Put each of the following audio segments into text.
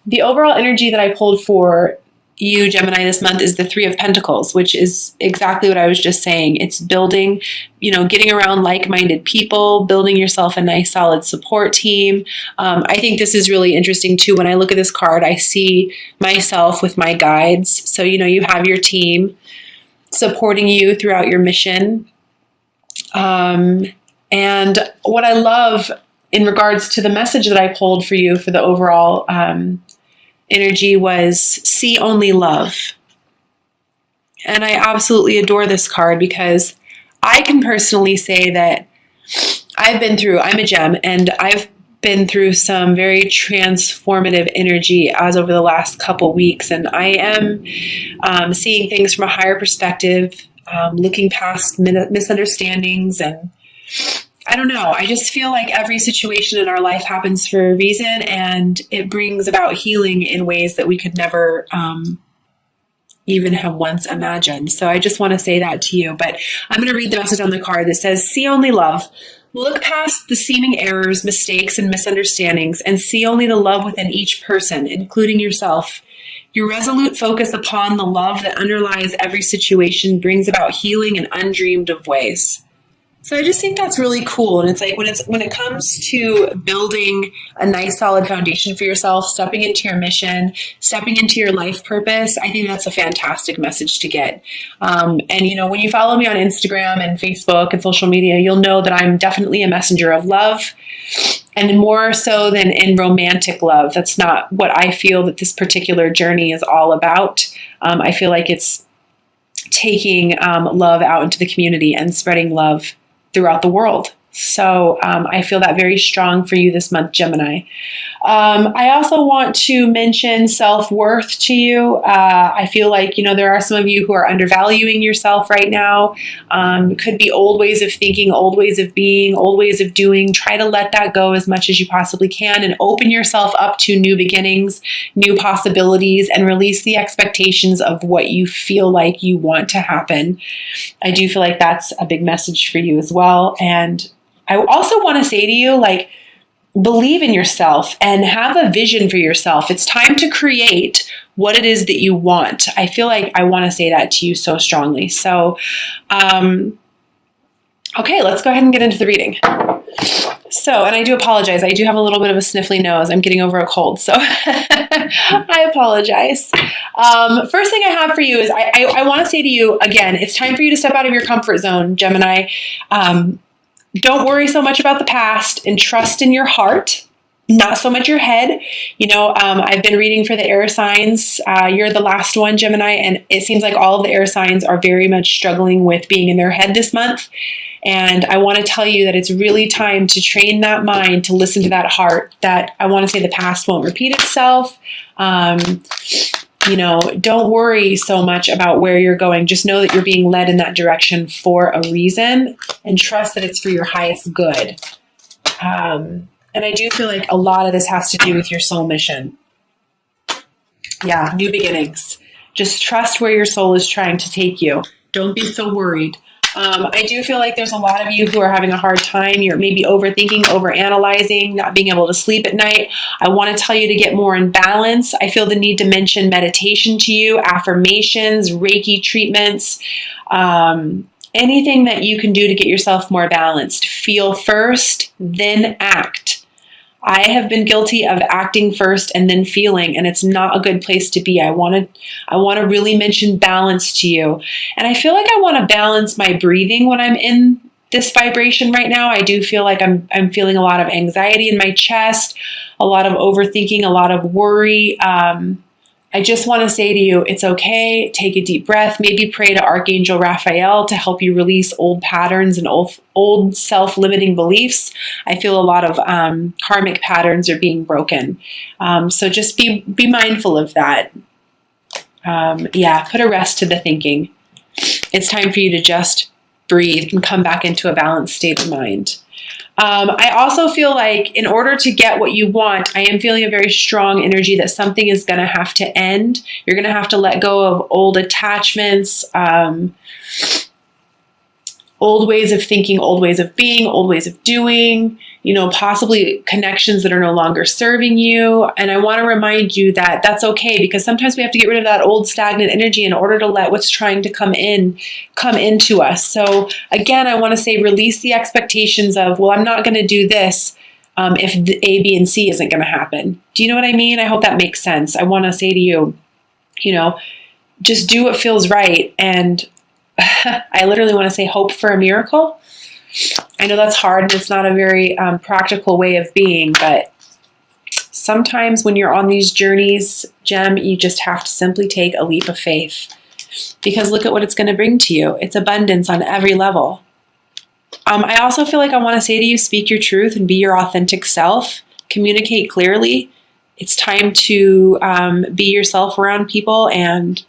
the overall energy that I pulled for you, Gemini, this month is the Three of Pentacles, which is exactly what I was just saying. It's building, getting around like-minded people, building yourself a nice, solid support team. I think this is really interesting too. When I look at this card, I see myself with my guides. So, you have your team supporting you throughout your mission. And what I love in regards to the message that I pulled for you for the overall energy was see only love. And I absolutely adore this card because I can personally say that I'm a gem, and I've been through some very transformative energy as over the last couple weeks. And I am seeing things from a higher perspective, looking past misunderstandings. And I don't know, I just feel like every situation in our life happens for a reason, and it brings about healing in ways that we could never even have once imagined. So I just want to say that to you. But I'm going to read the message on the card that says, see only love. Look past the seeming errors, mistakes, and misunderstandings, and see only the love within each person, including yourself. Your resolute focus upon the love that underlies every situation brings about healing in undreamed of ways. So I just think that's really cool. And it's like when it comes to building a nice solid foundation for yourself, stepping into your mission, stepping into your life purpose, I think that's a fantastic message to get. And when you follow me on Instagram and Facebook and social media, you'll know that I'm definitely a messenger of love, and more so than in romantic love. That's not what I feel that this particular journey is all about. I feel like it's taking love out into the community and spreading love throughout the world. So I feel that very strong for you this month, Gemini. I also want to mention self-worth to you. I feel like, there are some of you who are undervaluing yourself right now. Could be old ways of thinking, old ways of being, old ways of doing. Try to let that go as much as you possibly can and open yourself up to new beginnings, new possibilities, and release the expectations of what you feel like you want to happen. I do feel like that's a big message for you as well. And I also want to say to you, believe in yourself and have a vision for yourself. It's time to create what it is that you want. I feel like I want to say that to you so strongly. So, okay, let's go ahead and get into the reading. So, and I do apologize. I do have a little bit of a sniffly nose. I'm getting over a cold, so I apologize. First thing I have for you is I want to say to you, again, it's time for you to step out of your comfort zone, Gemini. Don't worry so much about the past and trust in your heart, not so much your head. I've been reading for the air signs. You're the last one, Gemini, and it seems like all of the air signs are very much struggling with being in their head this month. And I want to tell you that it's really time to train that mind to listen to that heart, that I want to say the past won't repeat itself. Don't worry so much about where you're going. Just know that you're being led in that direction for a reason, and trust that it's for your highest good. And I do feel like a lot of this has to do with your soul mission. Yeah, new beginnings. Just trust where your soul is trying to take you. Don't be so worried. I do feel like there's a lot of you who are having a hard time. You're maybe overthinking, overanalyzing, not being able to sleep at night. I want to tell you to get more in balance. I feel the need to mention meditation to you, affirmations, Reiki treatments, anything that you can do to get yourself more balanced. Feel first, then act. I have been guilty of acting first and then feeling, and it's not a good place to be. I want to really mention balance to you. And I feel like I want to balance my breathing when I'm in this vibration right now. I do feel like I'm feeling a lot of anxiety in my chest, a lot of overthinking, a lot of worry. I just want to say to you, it's okay. Take a deep breath. Maybe pray to Archangel Raphael to help you release old patterns and old self-limiting beliefs. I feel a lot of karmic patterns are being broken. So just be mindful of that. Put a rest to the thinking. It's time for you to just breathe and come back into a balanced state of mind. I also feel like in order to get what you want, I am feeling a very strong energy that something is going to have to end. You're going to have to let go of old attachments, old ways of thinking, old ways of being, old ways of doing. possibly connections that are no longer serving you. And I want to remind you that that's okay, because sometimes we have to get rid of that old stagnant energy in order to let what's trying to come into us. So again, I want to say, release the expectations of, well, I'm not going to do this if the A, B, and C isn't going to happen. Do you know what I mean? I hope that makes sense. I want to say to you, just do what feels right. And I literally want to say, hope for a miracle. I know that's hard and it's not a very practical way of being, but sometimes when you're on these journeys, Gem, you just have to simply take a leap of faith, because look at what it's going to bring to you. It's abundance on every level. I also feel like I want to say to you, speak your truth and be your authentic self. Communicate clearly. It's time to be yourself around people, and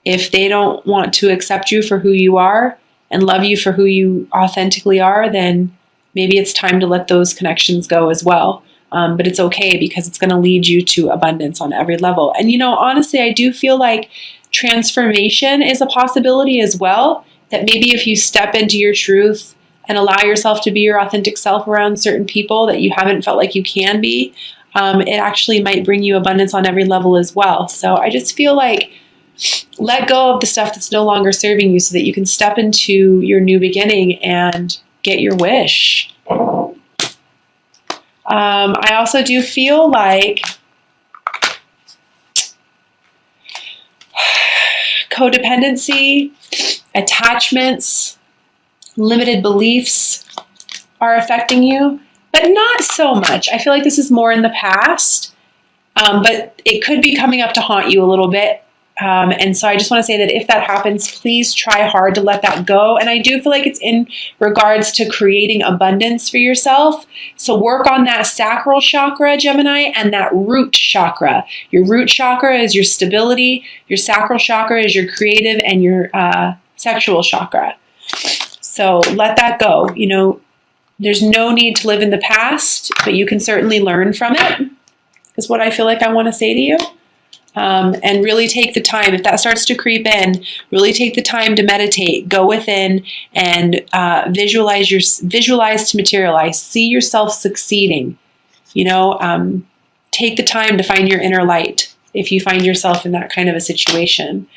if they don't want to accept you for who you are and love you for who you authentically are, then maybe it's time to let those connections go as well. But it's okay, because it's going to lead you to abundance on every level. And honestly, I do feel like transformation is a possibility as well, that maybe if you step into your truth and allow yourself to be your authentic self around certain people that you haven't felt like you can be, it actually might bring you abundance on every level as well. So I just feel like, let go of the stuff that's no longer serving you so that you can step into your new beginning and get your wish. I also do feel like codependency, attachments, limited beliefs are affecting you, but not so much. I feel like this is more in the past, but it could be coming up to haunt you a little bit. And so I just want to say that if that happens, please try hard to let that go. And I do feel like it's in regards to creating abundance for yourself. So work on that sacral chakra, Gemini, and that root chakra. Your root chakra is your stability. Your sacral chakra is your creative, and your sexual chakra. So let that go. There's no need to live in the past, but you can certainly learn from it, is what I feel like I want to say to you. And really take the time, if that starts to creep in, really take the time to meditate, go within, and visualize to materialize, see yourself succeeding. Take the time to find your inner light if you find yourself in that kind of a situation.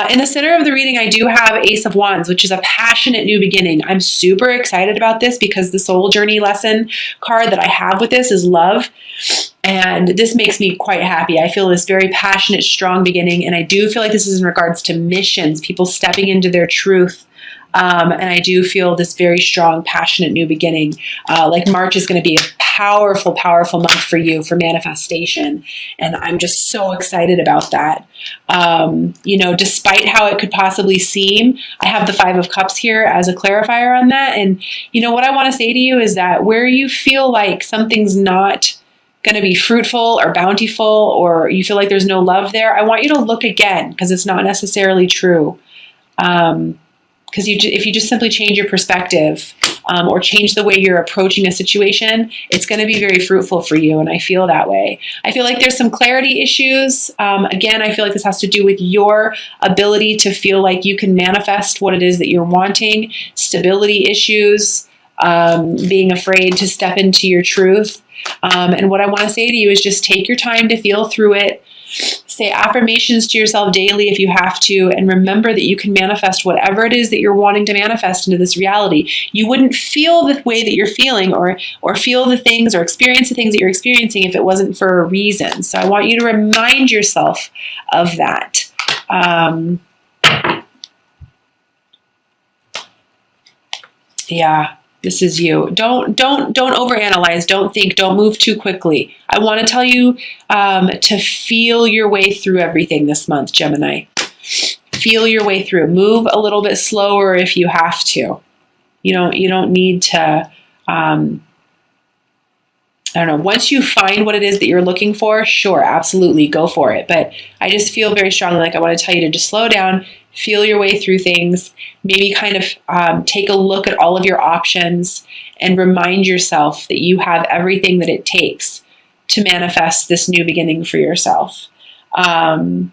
In the center of the reading, I do have Ace of Wands, which is a passionate new beginning. I'm super excited about this because the soul journey lesson card that I have with this is love. And this makes me quite happy. I feel this very passionate, strong beginning. And I do feel like this is in regards to missions, people stepping into their truth. And I do feel this very strong, passionate new beginning. Like March is going to be a powerful, powerful month for you for manifestation. And I'm just so excited about that. Despite how it could possibly seem, I have the 5 of Cups here as a clarifier on that. And what I want to say to you is that where you feel like something's not going to be fruitful or bountiful, or you feel like there's no love there, I want you to look again, because it's not necessarily true. Because if you just simply change your perspective or change the way you're approaching a situation, it's going to be very fruitful for you. And I feel that way. I feel like there's some clarity issues. Again, I feel like this has to do with your ability to feel like you can manifest what it is that you're wanting, stability issues, being afraid to step into your truth. And what I want to say to you is just take your time to feel through it. Say affirmations to yourself daily if you have to, and remember that you can manifest whatever it is that you're wanting to manifest into this reality. You wouldn't feel the way that you're feeling or feel the things or experience the things that you're experiencing if it wasn't for a reason. So I want you to remind yourself of that. Yeah. This is you. Don't overanalyze. Don't think. Don't move too quickly. I want to tell you to feel your way through everything this month, Gemini. Feel your way through. Move a little bit slower if you have to. You don't need to. I don't know. Once you find what it is that you're looking for, sure, absolutely, go for it. But I just feel very strongly like I want to tell you to just slow down, feel your way through things, maybe kind of take a look at all of your options and remind yourself that you have everything that it takes to manifest this new beginning for yourself. I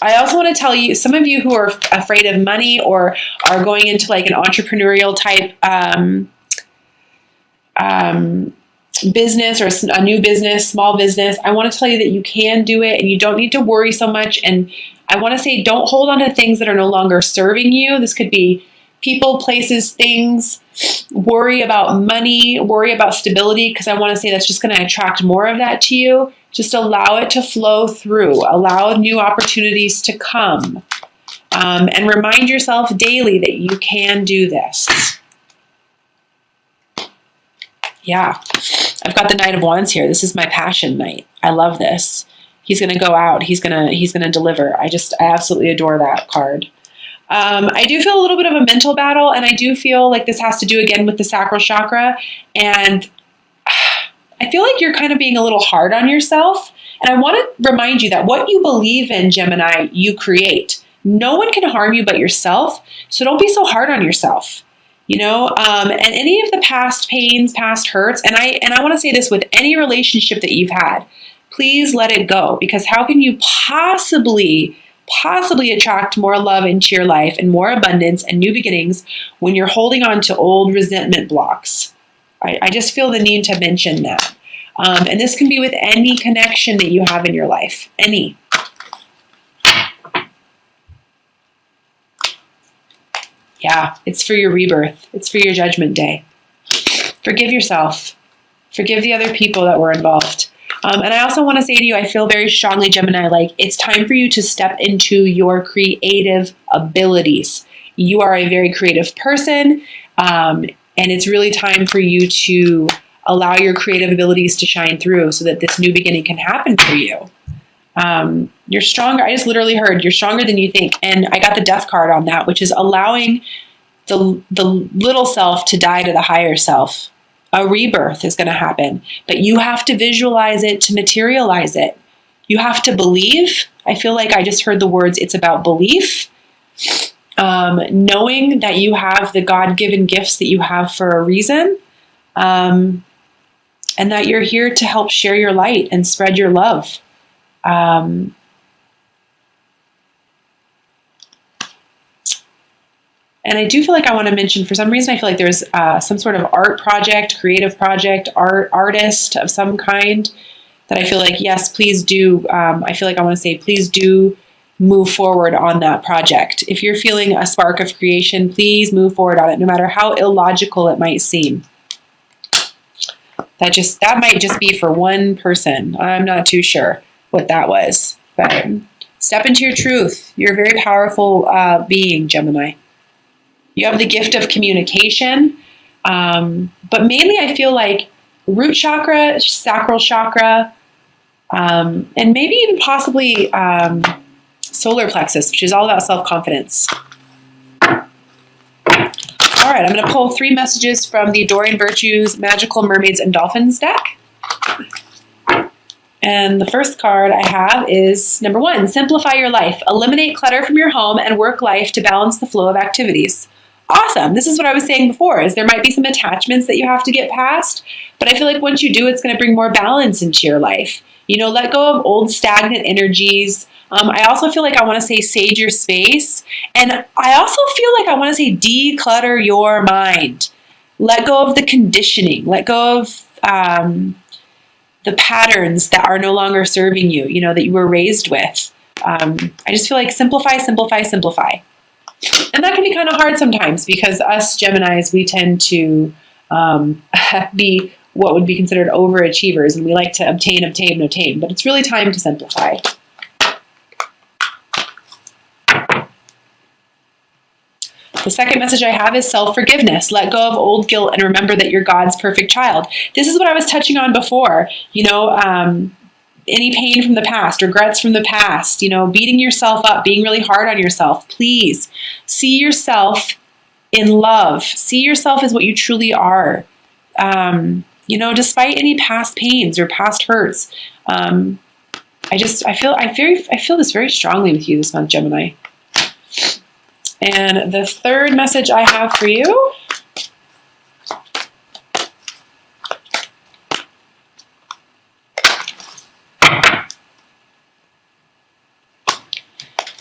also want to tell you, some of you who are afraid of money or are going into like an entrepreneurial type business or a new business, small business, I want to tell you that you can do it and you don't need to worry so much. And I want to say, don't hold on to things that are no longer serving you. This could be people, places, things. Worry about money, worry about stability, because I want to say that's just going to attract more of that to you. Just allow it to flow through. Allow new opportunities to come. And remind yourself daily that you can do this. Yeah, I've got the Knight of Wands here. This is my passion night. I love this. He's going to go out. He's going to deliver. I absolutely adore that card. I do feel a little bit of a mental battle, and I do feel like this has to do again with the sacral chakra. And I feel like you're kind of being a little hard on yourself. And I want to remind you that what you believe in, Gemini, you create. No one can harm you but yourself. So don't be so hard on yourself. And any of the past pains, past hurts, and I want to say this with any relationship that you've had, please let it go, because how can you possibly attract more love into your life and more abundance and new beginnings when you're holding on to old resentment blocks? I just feel the need to mention that. And this can be with any connection that you have in your life, any. Yeah, it's for your rebirth. It's for your judgment day. Forgive yourself. Forgive the other people that were involved. And I also want to say to you, I feel very strongly, Gemini, like it's time for you to step into your creative abilities. You are a very creative person, and it's really time for you to allow your creative abilities to shine through so that this new beginning can happen for you. You're stronger. I just literally heard you're stronger than you think. And I got the death card on that, which is allowing the little self to die to the higher self. A rebirth is going to happen, but you have to visualize it to materialize it. You have to believe. I feel like I just heard the words, it's about belief. Knowing that you have the God-given gifts that you have for a reason. And that you're here to help share your light and spread your love. And I do feel like I want to mention, for some reason, I feel like there's some sort of art project, creative project, artist of some kind that I feel like, yes, please do. I feel like I want to say, please do move forward on that project. If you're feeling a spark of creation, please move forward on it, no matter how illogical it might seem. That might just be for one person. I'm not too sure what that was, but step into your truth. You're a very powerful being, Gemini. You have the gift of communication, but mainly I feel like root chakra, sacral chakra, and maybe even possibly solar plexus, which is all about self-confidence. All right, I'm going to pull 3 messages from the Dorian Virtues Magical Mermaids and Dolphins deck. And the first card I have is number 1, simplify your life. Eliminate clutter from your home and work life to balance the flow of activities. Awesome. This is what I was saying before, is there might be some attachments that you have to get past, but I feel like once you do, it's going to bring more balance into your life. Let go of old stagnant energies. I also feel like I want to say sage your space. And I also feel like I want to say declutter your mind. Let go of the conditioning. Let go of the patterns that are no longer serving you, that you were raised with. I just feel like simplify, simplify, simplify. And that can be kind of hard sometimes because us Geminis, we tend to be what would be considered overachievers, and we like to obtain, but it's really time to simplify. The second message I have is self-forgiveness. Let go of old guilt and remember that you're God's perfect child. This is what I was touching on before. Any pain from the past, regrets from the past, beating yourself up, being really hard on yourself. Please see yourself in love. See yourself as what you truly are. Despite any past pains or past hurts. I feel this very strongly with you this month, Gemini. And the third message I have for you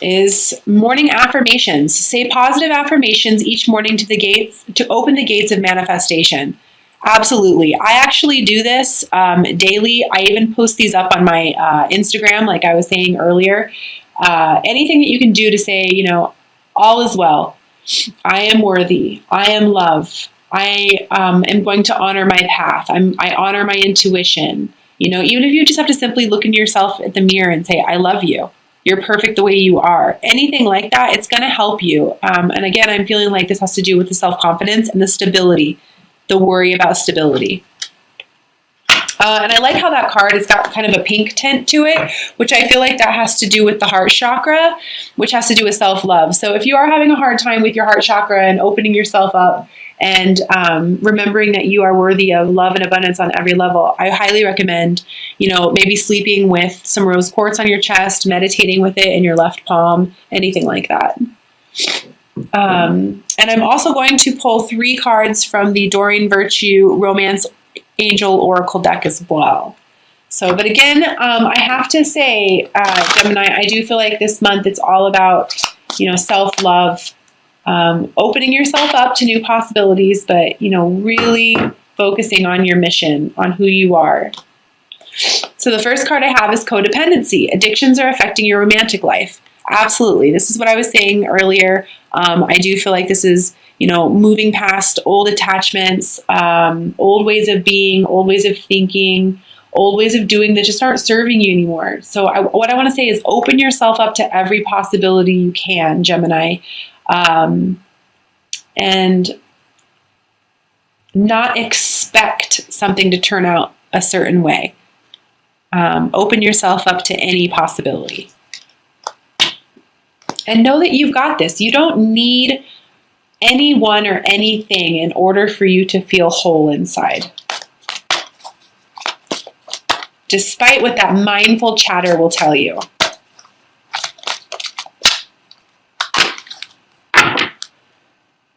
is morning affirmations. Say positive affirmations each morning to open the gates of manifestation. Absolutely. I actually do this daily. I even post these up on my Instagram, like I was saying earlier. Anything that you can do to say, all is well. I am worthy. I am love. I am going to honor my path. I honor my intuition. Even if you just have to simply look into yourself at the mirror and say, I love you. You're perfect the way you are. Anything like that, it's going to help you. And again, I'm feeling like this has to do with the self-confidence and the stability, the worry about stability. And I like how that card has got kind of a pink tint to it, which I feel like that has to do with the heart chakra, which has to do with self-love. So if you are having a hard time with your heart chakra and opening yourself up and remembering that you are worthy of love and abundance on every level, I highly recommend, maybe sleeping with some rose quartz on your chest, meditating with it in your left palm, anything like that. And I'm also going to pull 3 cards from the Doreen Virtue Romance Angel Oracle deck as well. So, but again, I have to say, Gemini, I do feel like this month it's all about, self-love, opening yourself up to new possibilities, but, really focusing on your mission, on who you are. So the first card I have is codependency. Addictions are affecting your romantic life. Absolutely. This is what I was saying earlier. I do feel like this is, moving past old attachments, old ways of being, old ways of thinking, old ways of doing that just aren't serving you anymore. So what I want to say is open yourself up to every possibility you can, Gemini, and not expect something to turn out a certain way. Open yourself up to any possibility. And know that you've got this. You don't need anyone or anything in order for you to feel whole inside. Despite what that mindful chatter will tell you.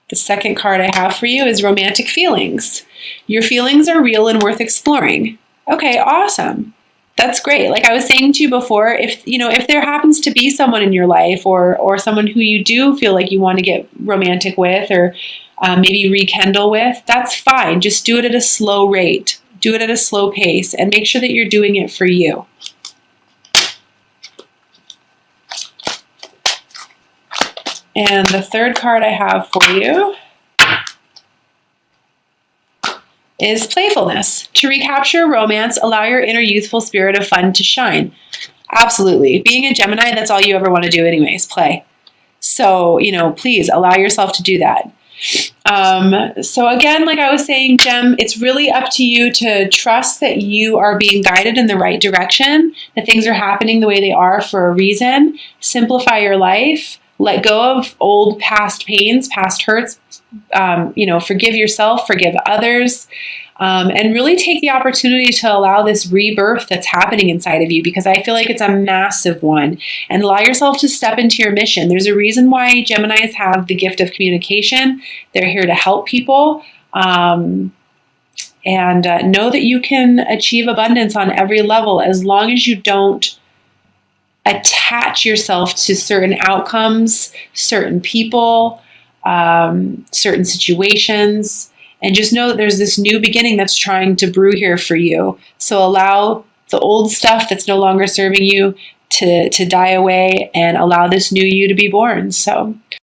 The second card I have for you is romantic feelings. Your feelings are real and worth exploring. Okay, awesome. That's great. Like I was saying to you before, if there happens to be someone in your life or someone who you do feel like you want to get romantic with or maybe rekindle with, that's fine. Just do it at a slow rate. Do it at a slow pace and make sure that you're doing it for you. And the third card I have for you is playfulness. To recapture romance, allow your inner youthful spirit of fun to shine. Absolutely. Being a Gemini, that's all you ever want to do anyways, play. So, please allow yourself to do that. So again, like I was saying, Gem, it's really up to you to trust that you are being guided in the right direction, that things are happening the way they are for a reason. Simplify your life. Let go of old past pains, past hurts. Forgive yourself, forgive others, and really take the opportunity to allow this rebirth that's happening inside of you, because I feel like it's a massive one, and allow yourself to step into your mission. There's a reason why Geminis have the gift of communication. They're here to help people, and know that you can achieve abundance on every level as long as you don't attach yourself to certain outcomes, certain people, certain situations, and just know that there's this new beginning that's trying to brew here for you. So allow the old stuff that's no longer serving you to die away and allow this new you to be born. So